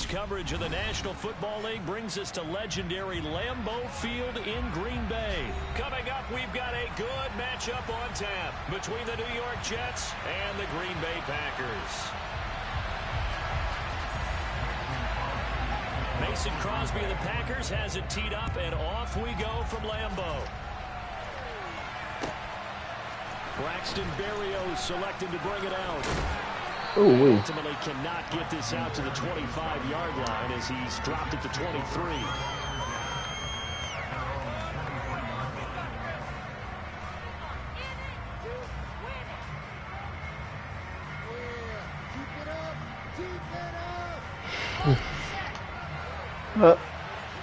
Fox coverage of the National Football League brings us to legendary Lambeau Field in Green Bay. Coming up, we've got a good matchup on tap between the New York Jets and the Green Bay Packers. Mason Crosby of the Packers has it teed up, and off we go from Lambeau. Braxton Berrios selected to bring it out. Ooh, Ultimately cannot get this out to the 25-yard line as he's dropped it to 23.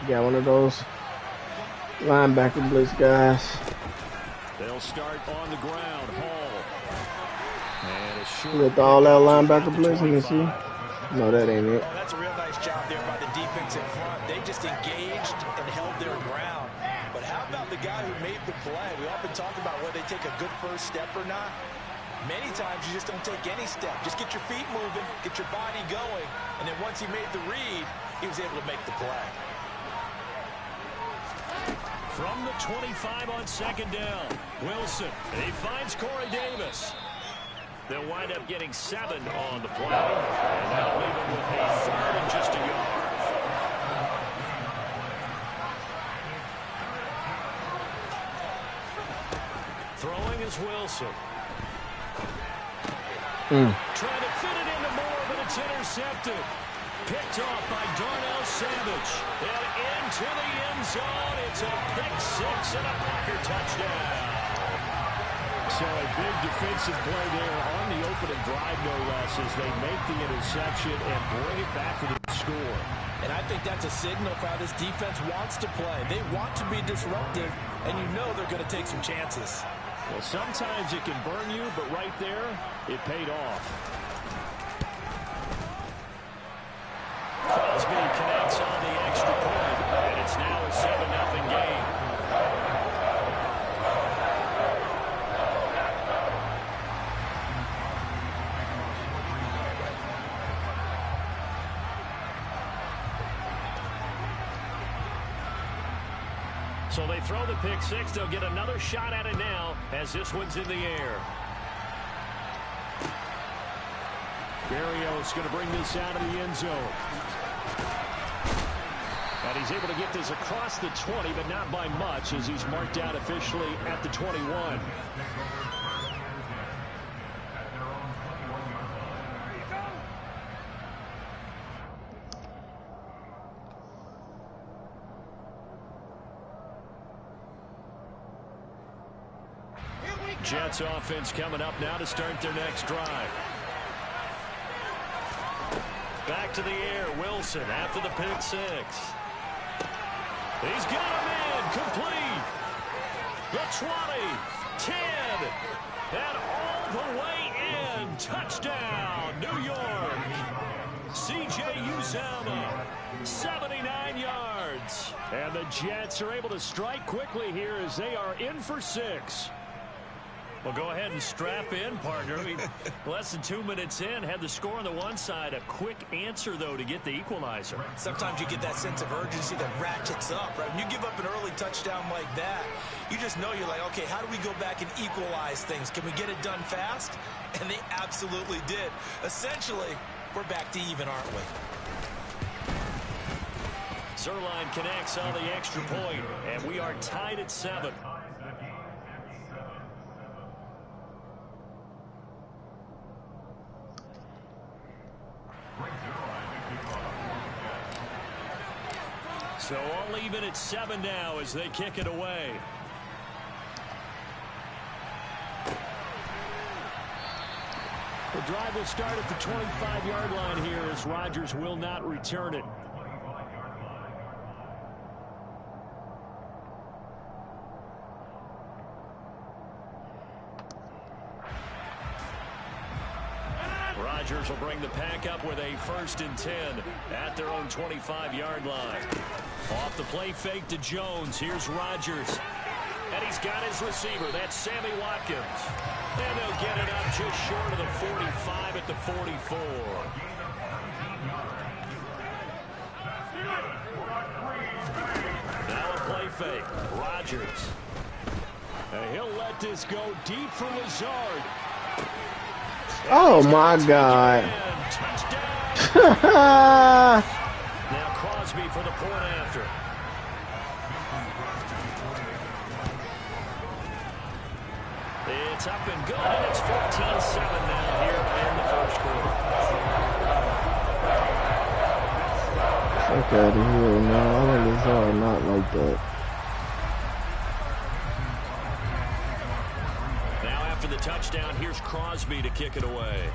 Got one of those linebacker blitz guys. They'll start on the ground. Hall. And a short With all that linebacker blitz, you can see. No, that ain't it. Oh, that's a real nice job there by the defense in front. They just engaged and held their ground. But how about the guy who made the play? We often talk about whether they take a good first step or not. Many times you just don't take any step. Just get your feet moving, get your body going, and then once he made the read, he was able to make the play. From the 25 on second down, Wilson. He finds Corey Davis. They'll wind up getting 7 on the play. And that'll leave him with a third and just a yard. Throwing is Wilson. Trying to fit it into Moore, but it's intercepted. Picked off by Darnell Savage. And into the end zone. It's a pick 6 and a Packer touchdown. So a big defensive play there on the opening drive, no less, as they make the interception and bring it back for the score. And I think that's a signal for how this defense wants to play. They want to be disruptive, and you know they're going to take some chances. Well, sometimes it can burn you, but right there, it paid off. Crosby connects on the extra point, and it's now a 7-0 game. So they throw the pick 6. They'll get another shot at it now as this one's in the air. Berrios going to bring this out of the end zone. And he's able to get this across the 20, but not by much as he's marked out officially at the 21. Jets offense coming up now to start their next drive. Back to the air, Wilson after the pick 6. He's got him in, complete. The 20, 10, and all the way in. Touchdown, New York. C.J. Uzomah, 79 yards. And the Jets are able to strike quickly here as they are in for 6. Well, go ahead and strap in, partner. Less than 2 minutes in, had the score on the one side. A quick answer, though, to get the equalizer. Sometimes you get that sense of urgency that ratchets up, right? When you give up an early touchdown like that, you just know you're like, okay, how do we go back and equalize things? Can we get it done fast? And they absolutely did. Essentially, we're back to even, aren't we? Zerline connects on the extra point, and we are tied at 7. So all even at 7 now as they kick it away. The drive will start at the 25-yard line here as Rodgers will not return it. Rodgers will bring the pack up with a 1st and 10 at their own 25-yard line. Off the play fake to Jones. Here's Rodgers. And he's got his receiver. That's Sammy Watkins. And they'll get it up just short of the 45 at the 44. fake. Rodgers. And he'll let this go deep for Lazard. Oh my God. Touchdown. Now Crosby for the point after. It's up and good, and it's 14-7 now here in the first quarter. Fuck out of here, man. I like Lazard not like that. Now after the touchdown, here's Crosby to kick it away.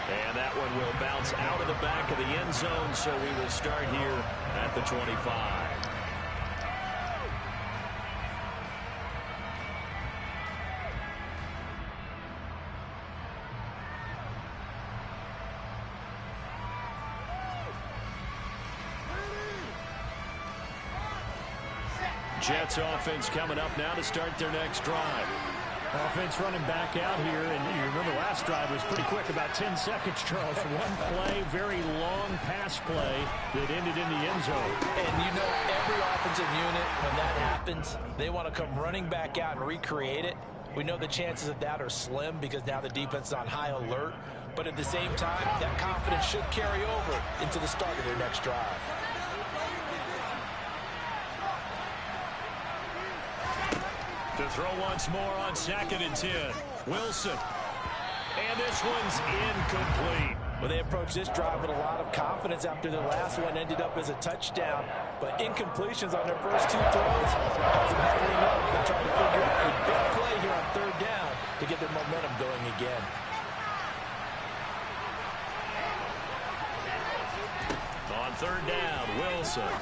And that one will bounce out of the back of the end zone, so we will start here at the 25. Jets offense coming up now to start their next drive. Offense running back out here, and you remember last drive was pretty quick, about 10 seconds, Charles. One play, very long pass play that ended in the end zone. And you know, every offensive unit, when that happens, they want to come running back out and recreate it. We know the chances of that are slim because now the defense is on high alert. But at the same time, that confidence should carry over into the start of their next drive. To throw once more on 2nd and 10. Wilson. And this one's incomplete. Well, they approached this drive with a lot of confidence after their last one ended up as a touchdown. But incompletions on their first 2 throws hasn't happened enough. They're trying to figure out a big play here on 3rd down to get their momentum going again. On 3rd down, Wilson.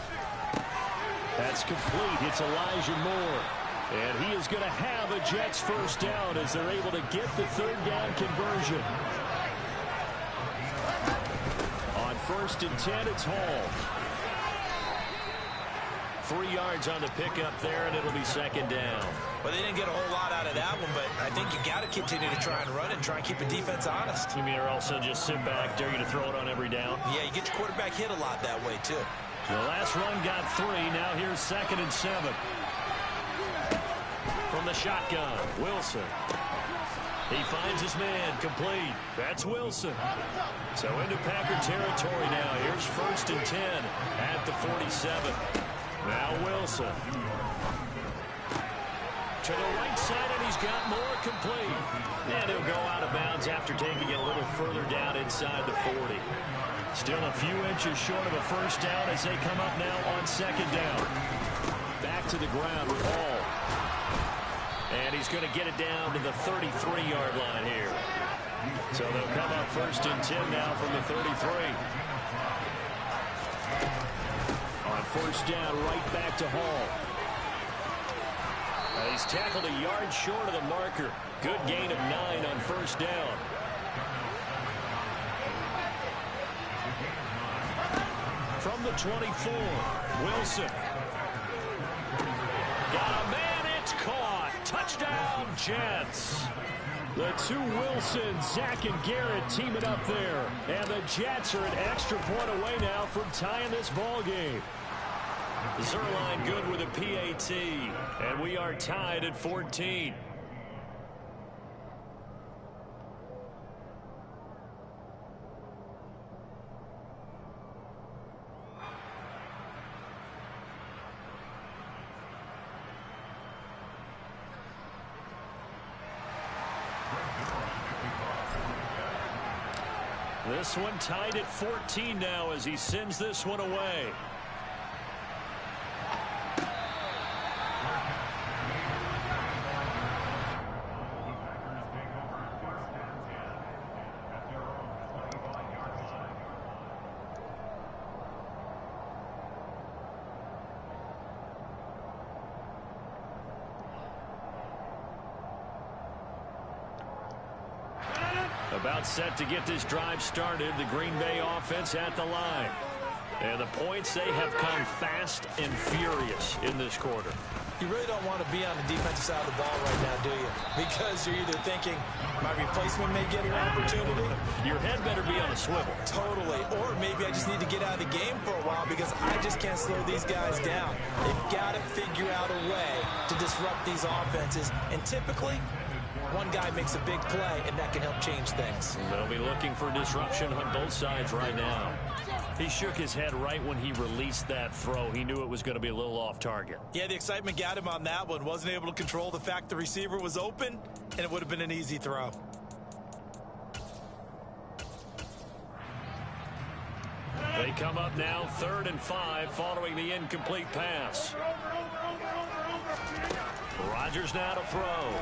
That's complete. It's Elijah Moore. And he is going to have a Jets first down as they're able to get the 3rd down conversion. On 1st and 10, it's Hall. 3 yards on the pickup there, and it'll be 2nd down. Well, they didn't get a whole lot out of that one, but I think you got to continue to try and run and try and keep the defense honest. You mean or also just sit back, dare you to throw it on every down? Yeah, you get your quarterback hit a lot that way, too. The last run got 3. Now here's 2nd and 7. From the shotgun, Wilson. He finds his man, complete. That's Wilson. So into Packer territory now. Here's 1st and 10 at the 47. Now Wilson. To the right side, and he's got more, complete. And he'll go out of bounds after taking it a little further down inside the 40. Still a few inches short of a first down as they come up now on 2nd down. Back to the ground with Hall. And he's going to get it down to the 33-yard line here. So they'll come up 1st and 10 now from the 33. On 1st down, right back to Hall. He's tackled a yard short of the marker. Good gain of 9 on 1st down. From the 24, Wilson. Got a man, it's caught. Touchdown, Jets. The 2 Wilsons, Zach and Garrett, teaming up there. And the Jets are an extra point away now from tying this ball game. Zerline good with a PAT. And we are tied at 14. This one tied at 14 now as he sends this one away. About set to get this drive started. The Green Bay offense at the line. And the points, they have come fast and furious in this quarter. You really don't want to be on the defensive side of the ball right now, do you? Because you're either thinking, my replacement may get an opportunity. Your head better be on a swivel. Totally. Or maybe I just need to get out of the game for a while because I just can't slow these guys down. They've got to figure out a way to disrupt these offenses. And typically, one guy makes a big play, and that can help change things. They'll be looking for disruption on both sides right now. He shook his head right when he released that throw. He knew it was going to be a little off target. Yeah, the excitement got him on that one. Wasn't able to control the fact the receiver was open, and it would have been an easy throw. They come up now 3rd and 5 following the incomplete pass. Rodgers now to throw.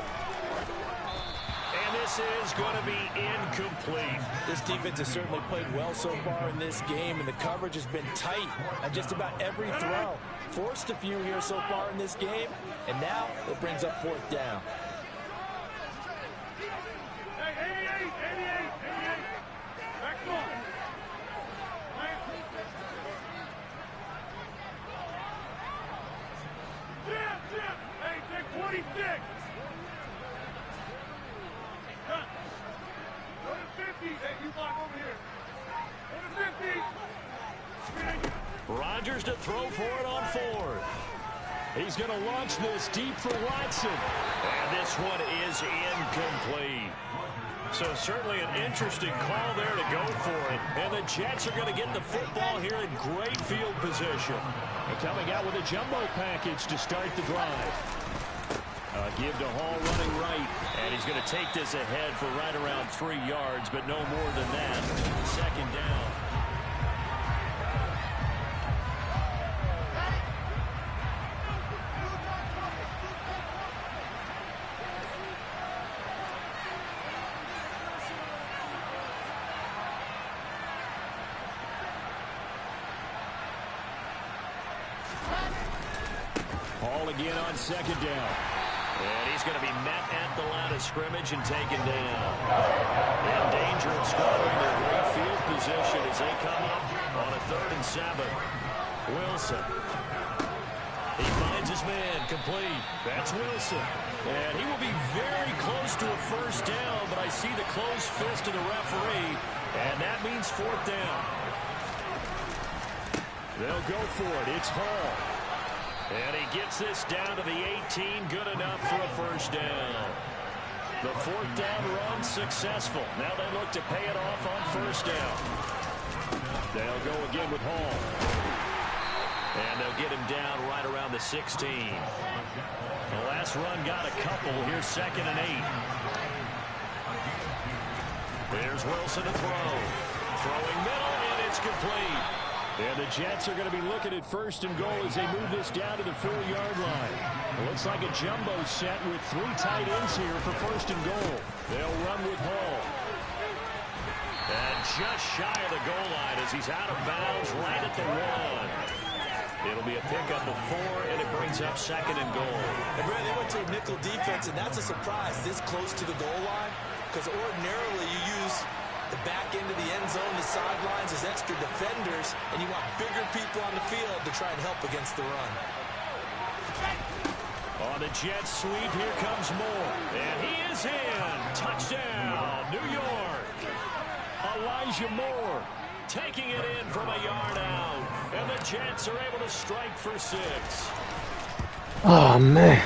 And this is going to be incomplete. This defense has certainly played well so far in this game, and the coverage has been tight on just about every throw. Forced a few here so far in this game, and now it brings up 4th down. Rodgers to throw for it on 4th. He's going to launch this deep for Watson. And this one is incomplete. So certainly an interesting call there to go for it. And the Jets are going to get the football here in great field position. And coming out with a jumbo package to start the drive. Give to Hall running right. And he's going to take this ahead for right around 3 yards, but no more than that. 2nd down. Hall again on 2nd down. And he's going to be met at the line of scrimmage and taken down. In danger of squandering their great field position as they come up on a 3rd and 7. Wilson. He finds his man, complete. That's Wilson. And he will be very close to a 1st down, but I see the closed fist of the referee, and that means 4th down. They'll go for it. It's Hall. And he gets this down to the 18, good enough for a 1st down. The 4th down run successful. Now they look to pay it off on 1st down. They'll go again with Hall. And they'll get him down right around the 16. The last run got a couple. Here's 2nd and 8. There's Wilson to throw. Throwing middle, and it's complete. And the Jets are going to be looking at 1st and goal as they move this down to the 4-yard line. It looks like a jumbo set with 3 tight ends here for 1st and goal. They'll run with Hall. And just shy of the goal line as he's out of bounds right at the 1. It'll be a pickup of 4, and it brings up 2nd and goal. And Brad, they went to a nickel defense, and that's a surprise this close to the goal line, because ordinarily you use the back end of the end zone, the sidelines as extra defenders, and you want bigger people on the field to try and help against the run. On the Jets sweep, here comes Moore. And he is in. Touchdown, New York. Elijah Moore taking it in from a yard out. And the Jets are able to strike for 6. Oh, man.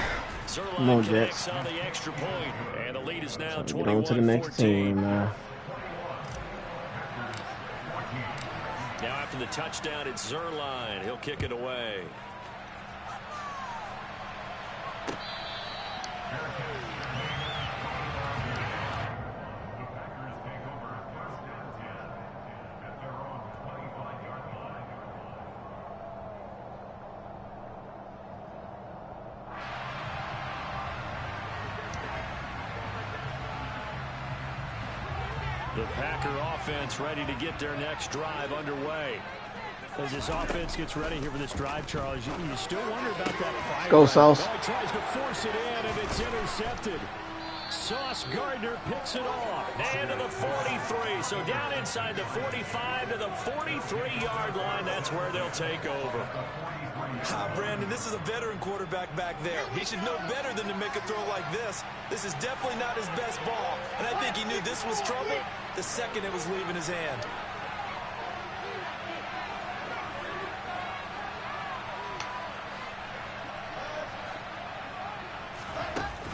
Zerline connects on the extra point, and the lead is now 21-14. Get on to the next team, man. Now after the touchdown, it's Zerline. He'll kick it away. The Packer offense ready to get their next drive underway. As this offense gets ready here for this drive, Charles, you still wonder about that prior. Go, Sauce. He tries to force it in, and it's intercepted. Sauce Gardner picks it off. And to the 43. So down inside the 45 to the 43-yard line. That's where they'll take over. Brandon, this is a veteran quarterback back there. He should know better than to make a throw like this. This is definitely not his best ball. And I think he knew this was trouble the second it was leaving his hand.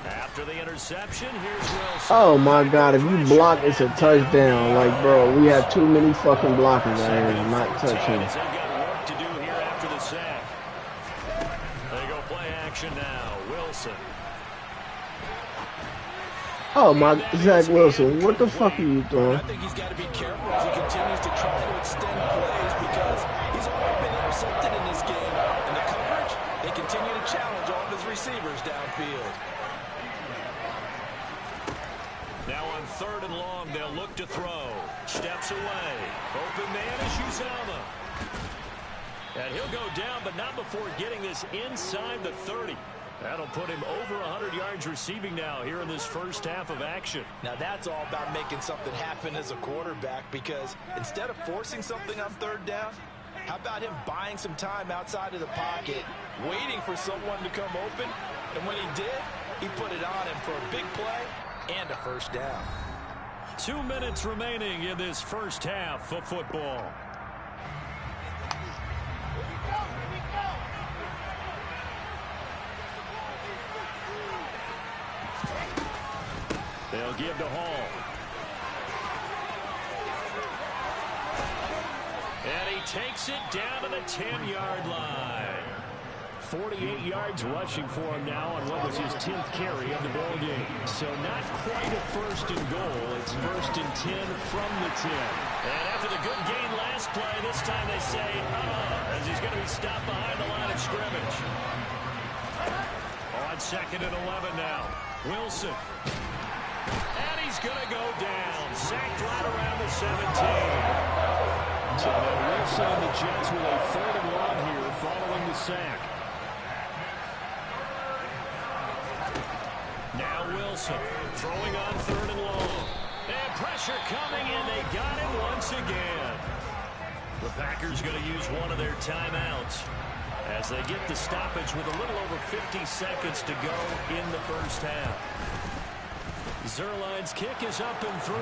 After the interception, here's Wilson. Oh my God, if you block, it's a touchdown. Like, bro, we have too many fucking blockers out here to not touch him. They've got work to do here after the sack. They go play action now. Wilson. Oh my, Zach Wilson, what the fuck are you doing? I think he's got to be careful as he continues to try to extend plays because he's already been intercepted in this game. And the coverage, they continue to challenge all of his receivers downfield. Now on 3rd and long, they'll look to throw. Steps away. Open man is Uzama. And he'll go down, but not before getting this inside the 30. That'll put him over 100 yards receiving now here in this first half of action. Now that's all about making something happen as a quarterback, because instead of forcing something on 3rd down, how about him buying some time outside of the pocket, waiting for someone to come open, and when he did, he put it on him for a big play and a first down. 2 minutes remaining in this first half of football. They'll give to Hall. And he takes it down to the 10-yard line. 48 yards rushing for him now on what was his 10th carry of the ball game. So not quite a 1st and goal. It's 1st and 10 from the 10. And after the good gain last play, this time they say, as he's going to be stopped behind the line of scrimmage. On 2nd and 11 now. Wilson. And he's going to go down. Sacked right around the 17. So now Wilson and the Jets with a 3rd and long here following the sack. Now Wilson throwing on 3rd and long. And pressure coming in. They got him once again. The Packers going to use one of their timeouts as they get the stoppage with a little over 50 seconds to go in the first half. Zuerlein's kick is up and through.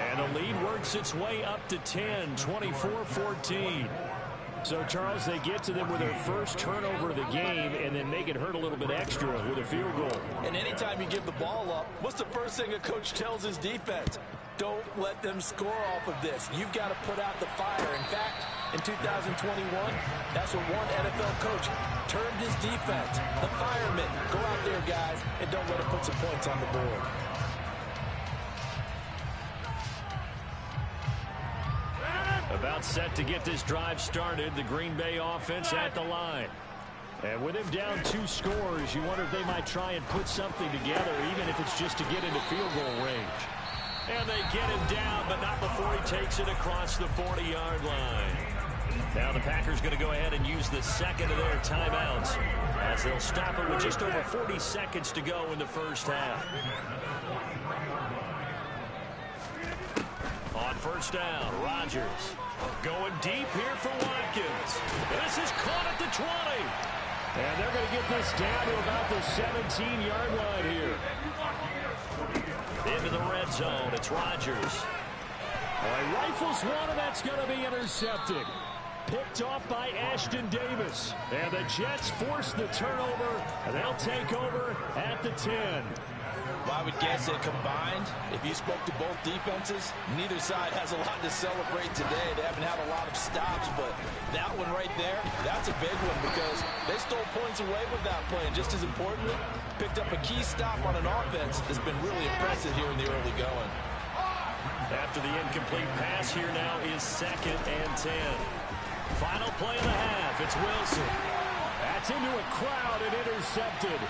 And the lead works its way up to 10, 24-14. So, Charles, they get to them with their first turnover of the game and then make it hurt a little bit extra with a field goal. And anytime you give the ball up, what's the first thing a coach tells his defense? Don't let them score off of this. You've got to put out the fire. In fact, in 2021, that's what one NFL coach termed his defense. The firemen. Go out there, guys, and don't let it put some points on the board. About set to get this drive started, the Green Bay offense at the line. And with him down 2 scores, you wonder if they might try and put something together, even if it's just to get into field goal range. And they get him down, but not before he takes it across the 40-yard line. Now the Packers going to go ahead and use the 2nd of their timeouts as they'll stop it with just over 40 seconds to go in the first half. On 1st down, Rodgers going deep here for Watkins. This is caught at the 20. And they're going to get this down to about the 17-yard line here. Into the red zone, it's Rodgers. He rifles one, and that's going to be intercepted. Picked off by Ashton Davis. And the Jets force the turnover, and they'll take over at the 10. Well, I would guess that combined, if you spoke to both defenses, neither side has a lot to celebrate today. They haven't had a lot of stops, but that one right there, that's a big one because they stole points away with that play. And just as importantly, picked up a key stop on an offense that's been really impressive here in the early going. After the incomplete pass, here now is 2nd and 10. Final play of the half, it's Wilson. That's into a crowd and intercepted.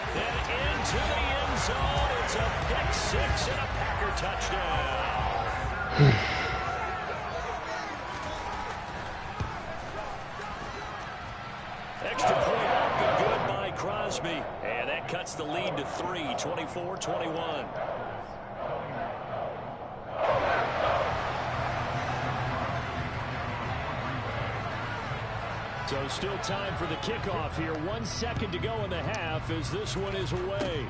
And into the end zone, it's a pick 6 and a Packer touchdown. Extra point up and good by Crosby. And that cuts the lead to 3, 24-21. So still time for the kickoff here. 1 second to go in the half as this one is away.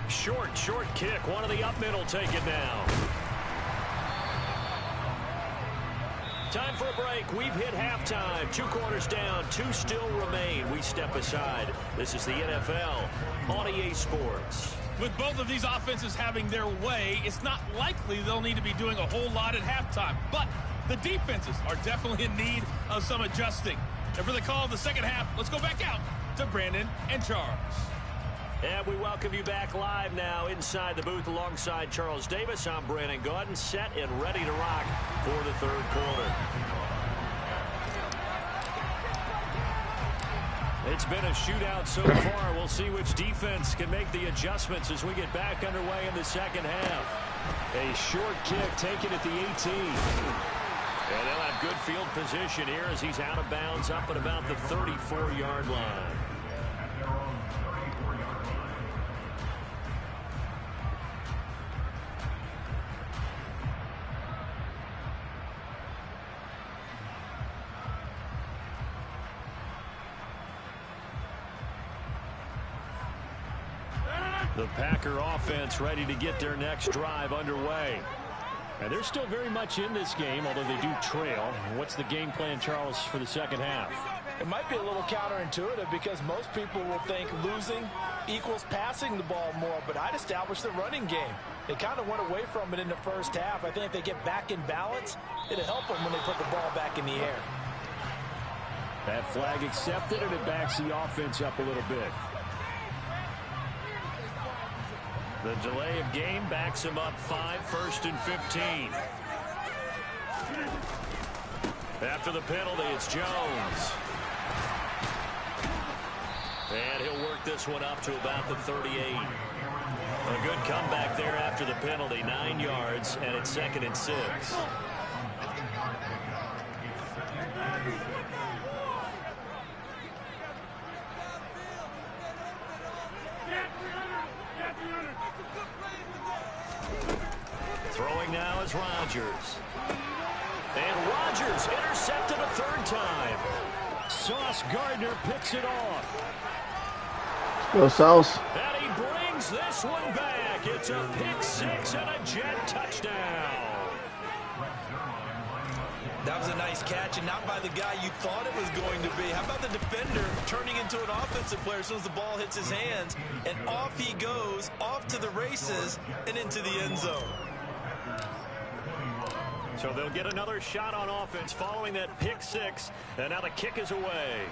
Short kick. One of the up middle take it now. Time for a break. We've hit halftime. 2 quarters down. 2 still remain. We step aside. This is the NFL on EA Sports. With both of these offenses having their way, it's not likely they'll need to be doing a whole lot at halftime. But the defenses are definitely in need of some adjusting. And for the call of the second half, let's go back out to Brandon and Charles. And we welcome you back live now inside the booth alongside Charles Davis. I'm Brandon Gaudin, set and ready to rock for the third quarter. It's been a shootout so far. We'll see which defense can make the adjustments as we get back underway in the second half. A short kick taken at the 18. And they'll have good field position here as he's out of bounds up at about the 34-yard line. The Packer offense ready to get their next drive underway. And they're still very much in this game, although they do trail. What's the game plan, Charles, for the second half? It might be a little counterintuitive because most people will think losing equals passing the ball more, but I'd establish the running game. They kind of went away from it in the first half. I think if they get back in balance, it'll help them when they put the ball back in the air. That flag accepted, and it backs the offense up a little bit. The delay of game backs him up 5, 1st and 15. After the penalty, it's Jones. And he'll work this one up to about the 38. A good comeback there after the penalty, 9 yards, and it's 2nd and 6. Throwing now is Rodgers. And Rodgers intercepted a 3rd time. Sauce Gardner picks it off. Go Sauce. And he brings this one back. It's a pick 6 and a Jet touchdown. That was a nice catch, and not by the guy you thought it was going to be. How about the defender turning into an offensive player as soon as the ball hits his hands, and off he goes, off to the races, and into the end zone. So they'll get another shot on offense following that pick 6, and now the kick is away.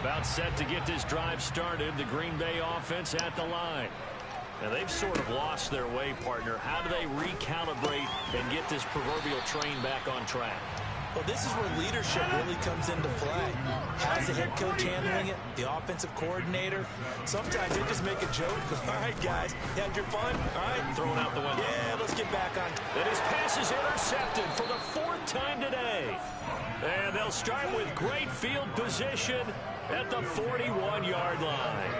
About set to get this drive started. The Green Bay offense at the line. Now they've sort of lost their way, partner. How do they recalibrate and get this proverbial train back on track? Well, this is where leadership really comes into play. How's the head coach handling it? The offensive coordinator? Sometimes they just make a joke. All right, guys, you had your fun? All right. Thrown out the window. Yeah, let's get back on. And his pass is intercepted for the 4th time today. And they'll start with great field position at the 41-yard line.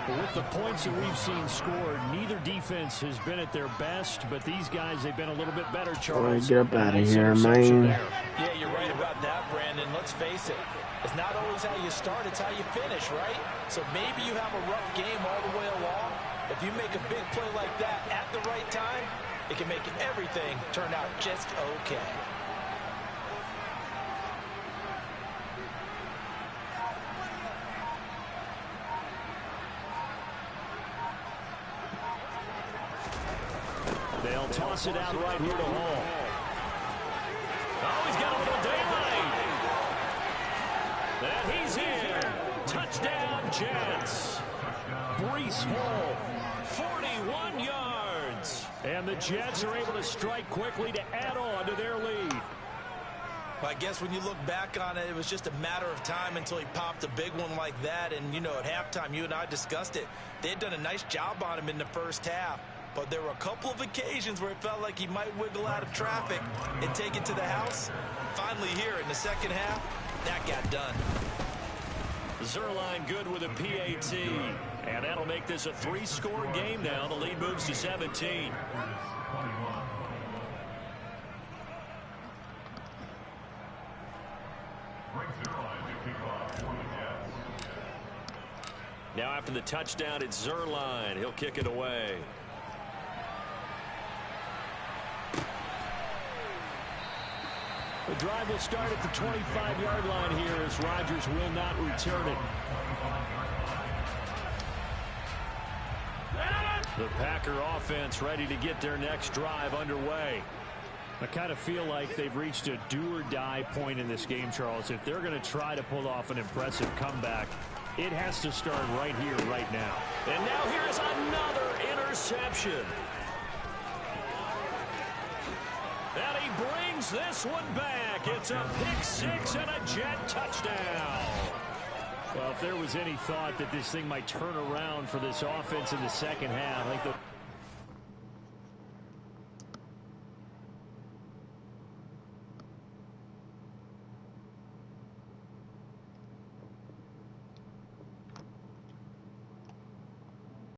With the points that we've seen scored, neither defense has been at their best, but these guys, they've been a little bit better, Charles. Get up out of here, man. Yeah, you're right about that, Brandon. Let's face it. It's not always how you start, it's how you finish, right? So maybe you have a rough game all the way along. If you make a big play like that at the right time, it can make everything turn out just okay. They'll toss it out right here to Hall. Oh, he's got a little daylight. And he's in. Touchdown, Jets. Breece Hall. 41 yards. And the Jets are able to strike quickly to add on to their lead. I guess when you look back on it, it was just a matter of time until he popped a big one like that. And, you know, at halftime, you and I discussed it. They had done a nice job on him in the first half. But there were a couple of occasions where it felt like he might wiggle out of traffic and take it to the house. Finally here in the second half, that got done. Zerline good with a PAT. And that'll make this a 3-score game now. The lead moves to 17. Now after the touchdown, it's Zerline. He'll kick it away. The drive will start at the 25-yard line here as Rodgers will not return it. The Packer offense ready to get their next drive underway. I kind of feel like they've reached a do-or-die point in this game, Charles. If they're going to try to pull off an impressive comeback, it has to start right here, right now. And now here's another interception. And he brings this one back. It's a pick-6 and a Jet touchdown. Well, if there was any thought that this thing might turn around for this offense in the second half, I think the